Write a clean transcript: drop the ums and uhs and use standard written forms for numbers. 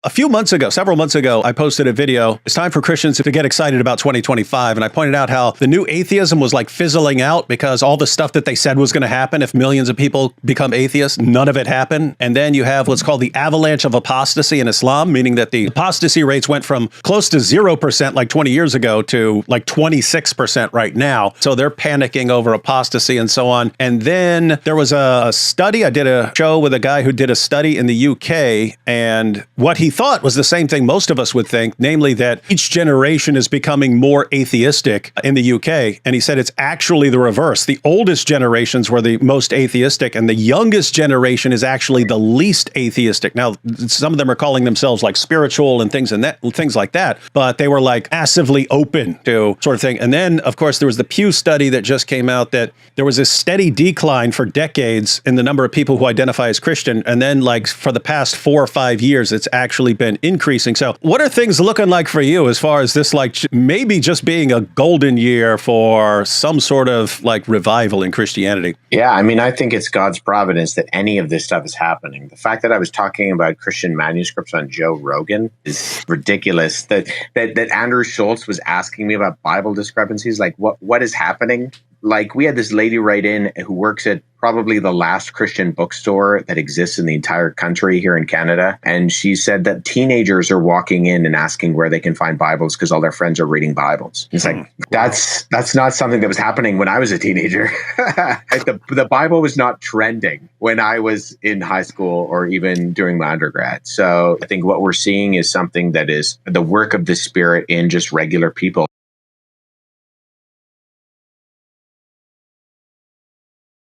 A few months ago, several months ago, I posted a video. It's time for Christians to get excited about 2025. And I pointed out how the new atheism was like fizzling out because all the stuff that they said was going to happen if millions of people become atheists, none of it happened. And then you have what's called the avalanche of apostasy in Islam, meaning that the apostasy rates went from close to 0% like 20 years ago to like 26% right now. So they're panicking over apostasy and so on. And then there was a study. I did a show with a guy who did a study in the UK, and what he thought was the same thing most of us would think, namely that each generation is becoming more atheistic in the UK. And he said it's actually the reverse. The oldest generations were the most atheistic, and the youngest generation is actually the least atheistic. Now, some of them are calling themselves like spiritual and things like that, but they were like massively open to sort of thing. And then, of course, there was the Pew study that just came out that there was a steady decline for decades in the number of people who identify as Christian. And then like for the past 4 or 5 years, it's actually been increasing. So what are things looking like for you as far as this, like maybe just being a golden year for some sort of like revival in Christianity? Yeah, I mean, I think it's God's providence that any of this stuff is happening. The fact that I was talking about Christian manuscripts on Joe Rogan is ridiculous. That Andrew Schultz was asking me about Bible discrepancies, like what is happening? Like, we had this lady write in who works at probably the last Christian bookstore that exists in the entire country here in Canada. And she said that teenagers are walking in and asking where they can find Bibles because all their friends are reading Bibles. It's like, that's not something that was happening when I was a teenager. The Bible was not trending when I was in high school or even during my undergrad. So I think what we're seeing is something that is the work of the Spirit in just regular people.